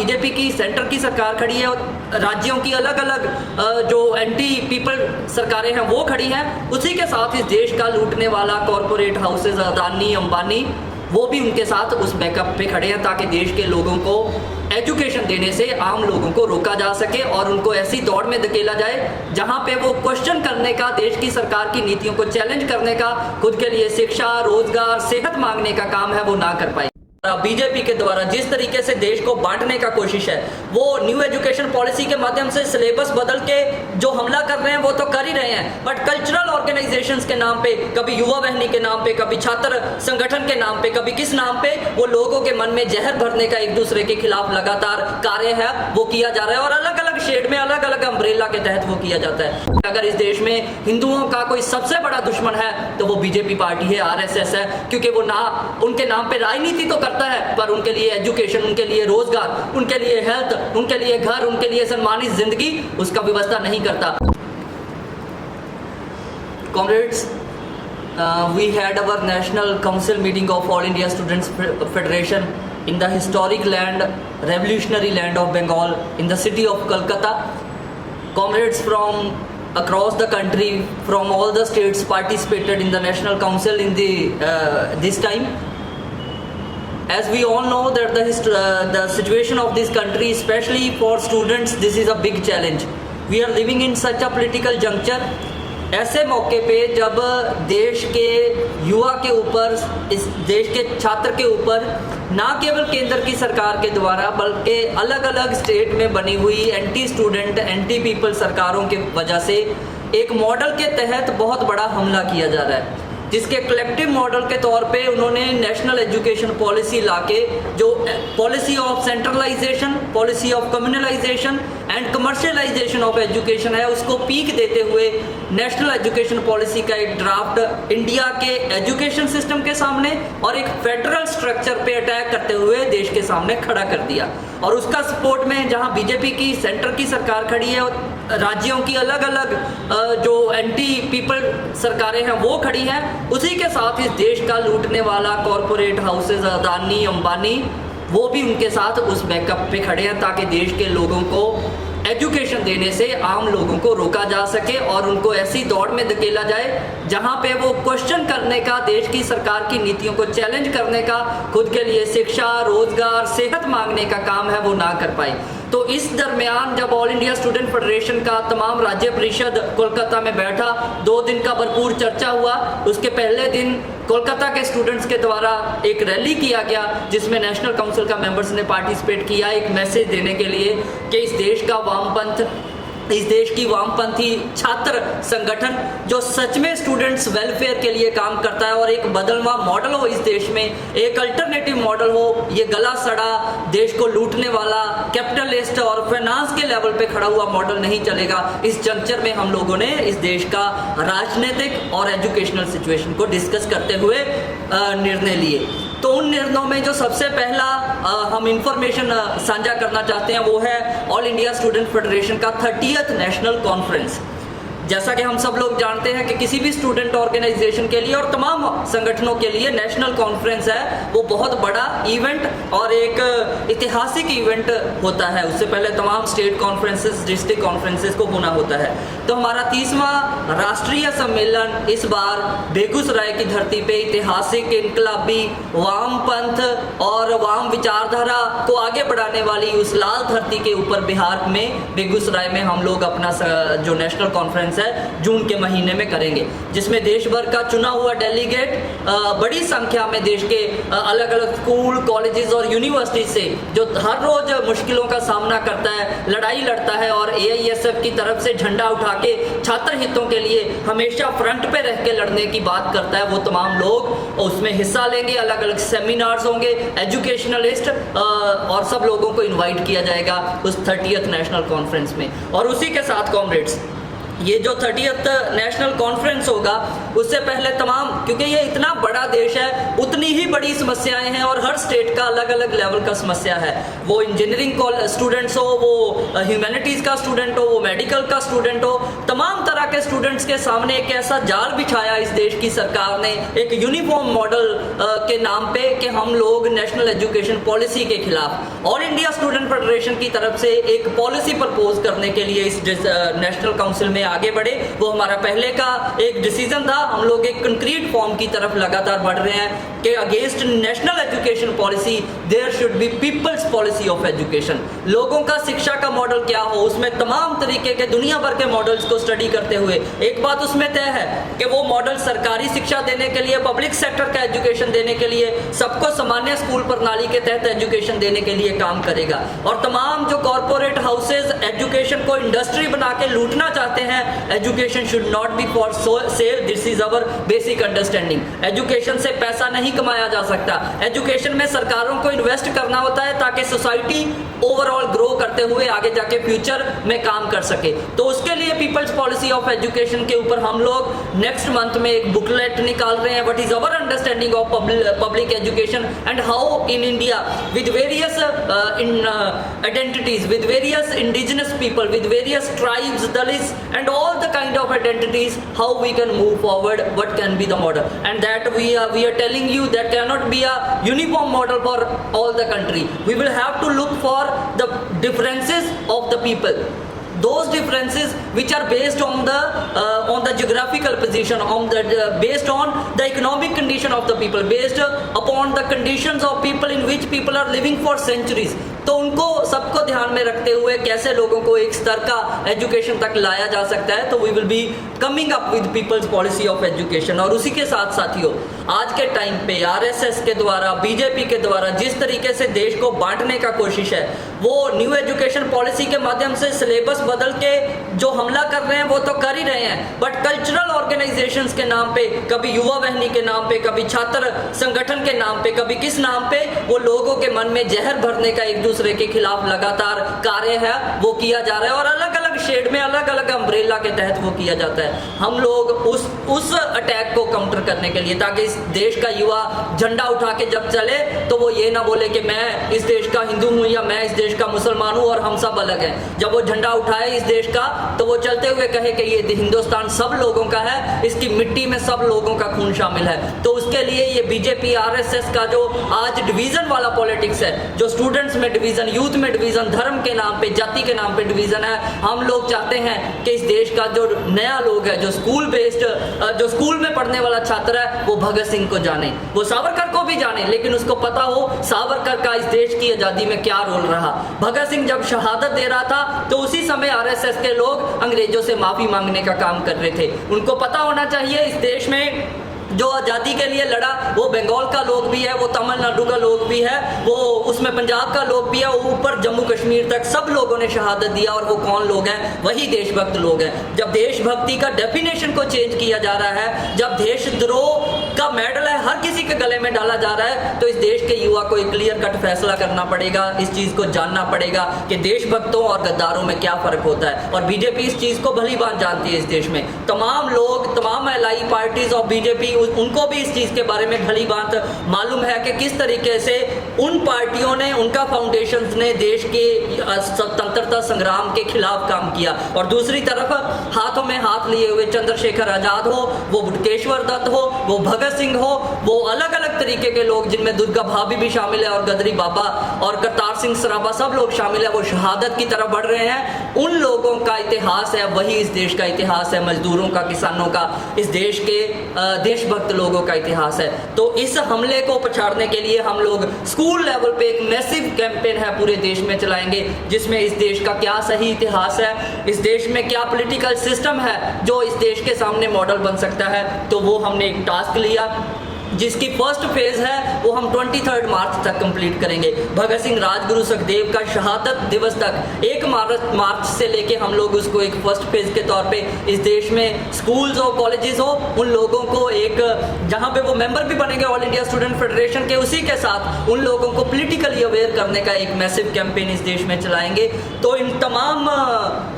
BJP की centre की सरकार खड़ी है और राज्यों की अलग अलग जो एंटी पीपल सरकारें हैं वो खड़ी हैं, उसी के साथ इस देश का लूटने वाला कॉरपोरेट हाउसेज अदानी अंबानी वो भी उनके साथ उस बैकअप पे खड़े हैं ताकि देश के लोगों को एजुकेशन देने से आम लोगों को रोका जा सके और उनको ऐसी दौड़ में धकेला जाए जहां पे वो क्वेश्चन करने का, देश की सरकार की नीतियों को चैलेंज करने का, खुद के लिए शिक्षा, रोजगार, सेहत मांगने का काम है वो ना कर पाए। बीजेपी के द्वारा जिस तरीके से देश को बांटने का कोशिश है, वो न्यू एजुकेशन पॉलिसी के माध्यम से सिलेबस बदल के जो हमला कर रहे हैं वो तो कर ही रहे हैं, बट कल्चरल ऑर्गेनाइजेशंस के नाम पे, कभी युवा वाहिनी के नाम पे, कभी छात्र संगठन के नाम पे, कभी किस नाम पे, वो लोगों के मन में जहर भरने का एक दूसरे के खिलाफ लगातार कार्य है वो किया जा रहा है और अलग अलग शेड में, अलग अलग अम्ब्रेला के तहत वो किया जाता है। अगर इस देश में हिंदुओं का कोई सबसे बड़ा दुश्मन है तो वो बीजेपी पार्टी है, आरएसएस है, क्योंकि वो ना उनके नाम पे राजनीति तो करता है पर उनके लिए एजुकेशन, उनके लिए रोजगार, उनके लिए हेल्थ, उनके लिए घर, उनके लिए सम्मानित जिंदगी उसका व्यवस्था नहीं करता। Comrades, we had our National Council meeting of All India Students Federation in the historic land, revolutionary land of Bengal, in the city of Kolkata. Comrades from across the country, from all the states participated in the National Council in this time. As we all know that the situation of this country, especially for students, this is a big challenge. We are living in such a political juncture. ऐसे मौके पे जब देश के युवा के ऊपर, इस देश के छात्र के ऊपर ना केवल केंद्र की सरकार के द्वारा बल्कि अलग अलग स्टेट में बनी हुई एंटी स्टूडेंट, एंटी पीपल सरकारों की वजह से एक मॉडल के तहत बहुत बड़ा हमला किया जा रहा है, जिसके कलेक्टिव मॉडल के तौर पे उन्होंने नेशनल एजुकेशन पॉलिसी लाके जो policy of centralisation, policy of communalisation and commercialisation of education है, उसको पीक देते हुए नेशनल एजुकेशन पॉलिसी का एक ड्राफ्ट इंडिया के एजुकेशन सिस्टम के सामने और एक फेडरल स्ट्रक्चर पे अटैक करते हुए देश के सामने खड़ा कर दिया। और उसका सपोर्ट में जहां बीजेपी की सेंटर की सरकार खड़ी है और राज्यों की अलग अलग जो एंटी पीपल सरकारें हैं वो खड़ी हैं, उसी के साथ इस देश का लूटने वाला कॉरपोरेट हाउसेज अदानी अंबानी वो भी उनके साथ उस बैकअप पे खड़े हैं ताकि देश के लोगों को एजुकेशन देने से आम लोगों को रोका जा सके और उनको ऐसी दौड़ में धकेला जाए जहां पे वो क्वेश्चन करने का, देश की सरकार की नीतियों को चैलेंज करने का, खुद के लिए शिक्षा, रोजगार, सेहत मांगने का काम है वो ना कर पाए। तो इस दरमियान जब ऑल इंडिया स्टूडेंट फेडरेशन का तमाम राज्य परिषद कोलकाता में बैठा, 2 दिन का भरपूर चर्चा हुआ। उसके पहले दिन कोलकाता के स्टूडेंट्स के द्वारा एक रैली किया गया जिसमें नेशनल काउंसिल का मेंबर्स ने पार्टिसिपेट किया एक मैसेज देने के लिए कि इस देश का वामपंथ, इस देश की वामपंथी छात्र संगठन जो सच में स्टूडेंट्स वेलफेयर के लिए काम करता है और एक बदलवा मॉडल हो, इस देश में एक अल्टरनेटिव मॉडल हो, ये गला सड़ा देश को लूटने वाला कैपिटलिस्ट और फाइनेंस के लेवल पे खड़ा हुआ मॉडल नहीं चलेगा। इस जंक्चर में हम लोगों ने इस देश का राजनीतिक और एजुकेशनल सिचुएशन को डिस्कस करते हुए निर्णय लिए। तो उन निर्णयों में जो सबसे पहला हम इंफॉर्मेशन साझा करना चाहते हैं वो है ऑल इंडिया स्टूडेंट फेडरेशन का 30th नेशनल कॉन्फ्रेंस। जैसा कि हम सब लोग जानते हैं कि किसी भी स्टूडेंट ऑर्गेनाइजेशन के लिए और तमाम संगठनों के लिए नेशनल कॉन्फ्रेंस है वो बहुत बड़ा इवेंट और एक ऐतिहासिक इवेंट होता है। उससे पहले तमाम स्टेट कॉन्फ्रेंसेस, डिस्ट्रिक्ट कॉन्फ्रेंसेस को होना होता है। तो हमारा 30वां राष्ट्रीय सम्मेलन इस बार बेगूसराय की धरती पे ऐतिहासिक, इनकलाबी, वामपंथ और वाम विचारधारा को आगे बढ़ाने वाली उस लाल धरती के ऊपर बिहार में बेगूसराय में हम लोग अपना जो नेशनल कॉन्फ्रेंस है जून के महीने में करेंगे, जिसमें देश भर का चुना हुआ डेलीगेट बड़ी संख्या में देश के अलग अलग स्कूल, कॉलेजेस और यूनिवर्सिटी से जो हर रोज मुश्किलों का सामना करता है, लड़ाई लड़ता है और AISF की तरफ से झंडा उठा के छात्र हितों के लिए हमेशा फ्रंट पे रह के लड़ने की बात करता है, वो तमाम लोग उसमें हिस्सा लेंगे। अलग अलग सेमिनार्स होंगे, एजुकेशनलिस्ट और सब लोगों को इन्वाइट किया जाएगा उस 30th नेशनल कॉन्फ्रेंस में। और उसी के साथ कॉमरेड्स, ये जो 30th नेशनल कॉन्फ्रेंस होगा उससे पहले तमाम, क्योंकि ये इतना बड़ा देश है उतनी ही बड़ी समस्याएं हैं और हर स्टेट का अलग अलग लेवल का समस्या है, वो इंजीनियरिंग स्टूडेंट्स हो, वो ह्यूमैनिटीज़ का स्टूडेंट हो, वो मेडिकल का स्टूडेंट हो, तमाम तरह के स्टूडेंट्स के सामने एक ऐसा जाल बिछाया इस देश की सरकार ने एक यूनिफॉर्म मॉडल के नाम पे कि हम लोग नेशनल एजुकेशन पॉलिसी के खिलाफ ऑल इंडिया स्टूडेंट फेडरेशन की तरफ से एक पॉलिसी प्रपोज करने के लिए इस नेशनल काउंसिल में आगे बढ़े। वो हमारा पहले का एक डिसीजन था। हम लोग एक कंक्रीट फॉर्म की तरफ लगातार बढ़ रहे हैं कि against national education policy there should be people's policy of education. लोगों का शिक्षा का मॉडल क्या हो, उसमें तमाम तरीके के दुनिया भर के मॉडल्स को स्टडी करते हुए एक बात उसमें तय है कि वो मॉडल सरकारी शिक्षा देने के लिए, पब्लिक सेक्टर का एजुकेशन देने के लिए, सबको सामान्य स्कूल प्रणाली के तहत एजुकेशन देने के लिए काम करेगा। और तमाम जो कॉर्पोरेट हाउसेज एजुकेशन को इंडस्ट्री बना के लूटना चाहते हैं, education should not be for sale, this is our basic understanding. Education से पैसा नहीं कमाया जा सकता। एजुकेशन में सरकारों को इन्वेस्ट करना होता है ताकि सोसाइटी ओवरऑल ग्रो करते हुए आगे जाके फ्यूचर में काम कर सके। तो उसके लिए पीपल्स पॉलिसी ऑफ एजुकेशन के ऊपर हम लोग नेक्स्ट मंथ में एक बुकलेट निकाल रहे हैं, what is our understanding of public education and how in India with various identities, with various indigenous people, with various tribes, Dalits and all the kind of identities, how we can move forward, what can be the model, and that we are telling you that cannot be a uniform model for all the country. We will have to look for the differences of the people, those differences which are based on the geographical position, based on the economic condition of the people, based upon the conditions of people in which people are living for centuries. तो उनको सबको ध्यान में रखते हुए कैसे लोगों को एक स्तर का एजुकेशन तक लाया जा सकता है। तो we will be coming up with people's policy of education. और उसी के साथ साथियों, आज के टाइम पे आरएसएस के द्वारा, बीजेपी के द्वारा जिस तरीके से देश को बांटने का कोशिश है, वो न्यू एजुकेशन पॉलिसी के माध्यम से सिलेबस बदल के जो हमला कर रहे हैं वो तो कर ही रहे हैं, बट कल्चरल ऑर्गेनाइजेशंस के नाम पे, कभी युवा वाहिनी के नाम पे, कभी छात्र संगठन के नाम पे, कभी किस नाम पे, वो लोगों के मन में जहर भरने का एक दूसरे के खिलाफ लगातार कार्य है वो किया जा रहा है। और अलग अलग शेड में, अलग अलग अम्ब्रेला के तहत वो किया जाता है। हम लोग उस अटैक को काउंटर करने के लिए, ताकि इस देश का युवा झंडा उठा के जब चले तो वो ये ना बोले कि मैं इस देश का हिंदू हूँ या मैं इस देश का मुसलमान हूँ और हम सब अलग हैं। जब वो झंडा उठाए इस देश का तो वो चलते हुए कहे कि ये हिंदुस्तान सब लोगों का है, इसकी मिट्टी में सब लोगों का खून शामिल है। तो उसके लिए ये बीजेपी आरएसएस का जो आज डिवीजन वाला पॉलिटिक्स है, जो स्टूडेंट्स में डिवीजन, यूथ में डिवीजन, धर्म के नाम पे, जाति के नाम पे डिवीजन है, हम लोग चाहते हैं कि इस देश का जो नया लोग है, जो स्कूल बेस्ड, जो स्कूल में पढ़ने वाला छात्र है, वो भगत सिंह को जाने, वो सावरकर को भी जाने, लेकिन उसको पता हो सावरकर का इस देश की आजादी में क्या रोल रहा। भगत सिंह जब शहादत दे रहा था तो उसी समय आरएसएस के लोग अंग्रेजों से माफी मांगने का काम कर रहे थे। उनको पता होना चाहिए इस देश में जो आज़ादी के लिए लड़ा वो बंगाल का लोग भी है, वो तमिलनाडु का लोग भी है, वो उसमें पंजाब का लोग भी है, वो ऊपर जम्मू कश्मीर तक सब लोगों ने शहादत दिया। और वो कौन लोग हैं? वही देशभक्त लोग हैं। जब देशभक्ति का डेफिनेशन को चेंज किया जा रहा है, जब देशद्रोह का मेडल है हर किसी के गले में डाला जा रहा है, तो इस देश के युवा को एक क्लियर कट फैसला करना पड़ेगा, इस चीज़ को जानना पड़ेगा कि देशभक्तों और गद्दारों में क्या फ़र्क होता है। और बीजेपी इस चीज़ को भली बात जानती है। इस देश में तमाम लोग, तमाम एलाई पार्टीज ऑफ बीजेपी, उनको भी इस चीज़ के बारे में भली बात मालूम है कि किस तरीके से उन पार्टियों ने, उनका फाउंडेशन ने देश के स्वतंत्रता संग्राम के खिलाफ काम किया। और दूसरी तरफ हाथों में हाथ लिए हुए चंद्रशेखर आजाद हो, वो बुटकेश्वर दत्त हो, वो भगत सिंह हो, वो अलग अलग तरीके के लोग जिनमें दुर्गा भाभी भी शामिल है और गदरी बाबा और करतार सिंह सराबा सब लोग शामिल है, वो शहादत की तरफ बढ़ रहे हैं। उन लोगों का इतिहास है, वही इस देश का इतिहास है, मजदूरों का, किसानों का, इस देश के देशभक्त लोगों का इतिहास है। तो इस हमले को पछाड़ने के लिए हम लोग स्कूल लेवल पे एक मैसिव कैंपेन है पूरे देश में चलाएंगे, जिसमें इस देश का क्या सही इतिहास है, इस देश में क्या पॉलिटिकल सिस्टम है जो इस देश के सामने मॉडल बन सकता है। तो वो हमने एक टास्क लिया जिसकी फर्स्ट फेज है वो हम 23 मार्च तक कंप्लीट करेंगे। भगत सिंह, राजगुरु, सुखदेव का शहादत दिवस तक 1 मार्च से लेके हम लोग उसको एक फर्स्ट फेज के तौर पे इस देश में स्कूल्स हो, कॉलेजेस हो, उन लोगों को एक जहाँ पे वो मेंबर भी बनेंगे ऑल इंडिया स्टूडेंट फेडरेशन के, उसी के साथ उन लोगों को पॉलिटिकली अवेयर करने का एक मैसिव कैंपेन इस देश में चलाएंगे। तो इन तमाम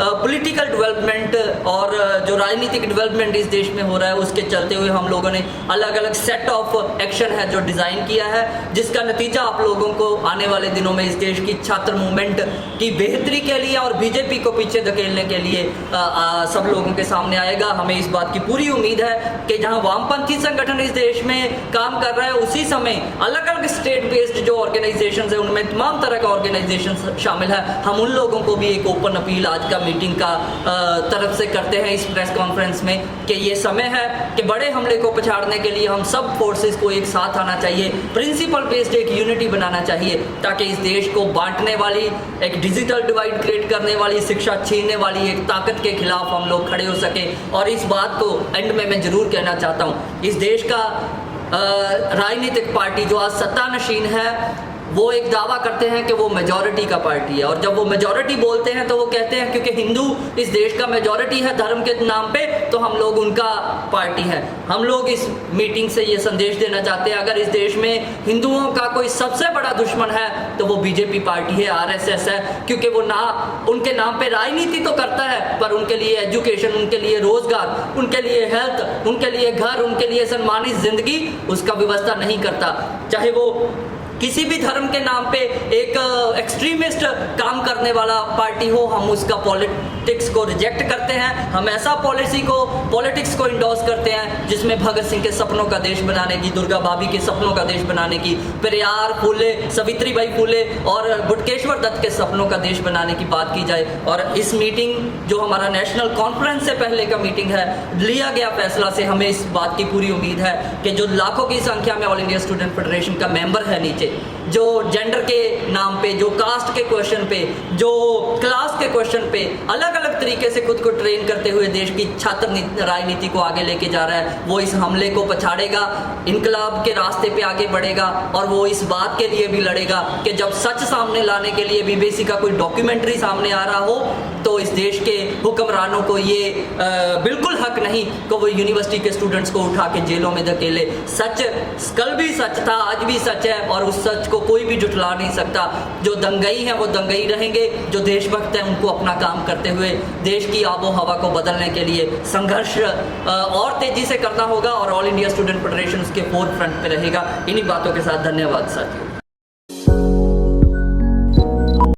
पॉलिटिकल डेवलपमेंट और जो राजनीतिक डेवलपमेंट इस देश में हो रहा है उसके चलते हुए हम लोगों ने अलग अलग सेट ऑफ ऑफ एक्शन है जो डिज़ाइन किया है, जिसका नतीजा आप लोगों को आने वाले दिनों में इस देश की छात्र मूवमेंट की बेहतरी के लिए और बीजेपी को पीछे धकेलने के लिए सब लोगों के सामने आएगा। हमें इस बात की पूरी उम्मीद है कि जहां वामपंथी संगठन इस देश में काम कर रहा है, उसी समय अलग अलग स्टेट बेस्ड जो ऑर्गेनाइजेशन है उनमें तमाम तरह का ऑर्गेनाइजेशन शामिल है। हम उन लोगों को भी एक ओपन अपील आज का मीटिंग का तरफ से करते हैं इस प्रेस कॉन्फ्रेंस में कि ये समय है कि बड़े हमले को पछाड़ने के लिए हम सब फोर्सेस को एक साथ आना चाहिए, प्रिंसिपल बेस्ड एक यूनिटी बनाना चाहिए, ताकि इस देश को बांटने वाली, एक डिजिटल डिवाइड क्रिएट करने वाली, शिक्षा छीनने वाली एक ताकत के खिलाफ हम लोग खड़े हो सके। और इस बात को एंड में मैं जरूर कहना चाहता हूँ, इस देश का राजनीतिक पार्टी जो आज सत्ता नशीन है वो एक दावा करते हैं कि वो मेजॉरिटी का पार्टी है, और जब वो मेजॉरिटी बोलते हैं तो वो कहते हैं क्योंकि हिंदू इस देश का मेजॉरिटी है धर्म के नाम पे, तो हम लोग उनका पार्टी है। हम लोग इस मीटिंग से ये संदेश देना चाहते हैं, अगर इस देश में हिंदुओं का कोई सबसे बड़ा दुश्मन है तो वो बीजेपी पार्टी है, आरएसएस है, क्योंकि वो ना उनके नाम पे राजनीति तो करता है पर उनके लिए एजुकेशन, उनके लिए रोजगार, उनके लिए हेल्थ, उनके लिए घर, उनके लिए सम्मानित जिंदगी उसका व्यवस्था नहीं करता। चाहे वो किसी भी धर्म के नाम पे एक एक्सट्रीमिस्ट काम करने वाला पार्टी हो, हम उसका पॉलिटिक्स को रिजेक्ट करते हैं। हम ऐसा पॉलिटिक्स को इंडोर्स करते हैं जिसमें भगत सिंह के सपनों का देश बनाने की, दुर्गा भाभी के सपनों का देश बनाने की, पेरियार, फूले, सावित्रीबाई फूले और बुटकेश्वर दत्त के सपनों का देश बनाने की बात की जाए। और इस मीटिंग जो हमारा नेशनल कॉन्फ्रेंस से पहले का मीटिंग है, लिया गया फैसला से हमें इस बात की पूरी उम्मीद है कि जो लाखों की संख्या में ऑल इंडिया स्टूडेंट फेडरेशन का मेंबर है नीचे, जो जेंडर के नाम पे, जो कास्ट के क्वेश्चन पे, जो क्लास के क्वेश्चन पे अलग अलग तरीके से खुद को ट्रेन करते हुए देश की छात्र राजनीति को आगे लेके जा रहा है, वो इस हमले को पछाड़ेगा, इनकलाब के रास्ते पे आगे बढ़ेगा। और वो इस बात के लिए भी लड़ेगा कि जब सच सामने लाने के लिए बीबीसी का कोई डॉक्यूमेंट्री सामने आ रहा हो तो इस देश के हुक्मरानों को ये बिल्कुल हक नहीं कि वो यूनिवर्सिटी के स्टूडेंट्स को उठा के जेलों में धकेले। सच कल भी सच था, आज भी सच है, और उस सच को कोई भी जुटला नहीं सकता। जो दंगई हैं वो दंगई रहेंगे, जो देशभक्त हैं उनको अपना काम करते हुए देश की आबो हवा को बदलने के लिए संघर्ष और तेजी से करना होगा, और ऑल इंडिया स्टूडेंट फेडरेशन उसके फोर फ्रंट पे रहेगा। इन्हीं बातों के साथ धन्यवाद साथियों।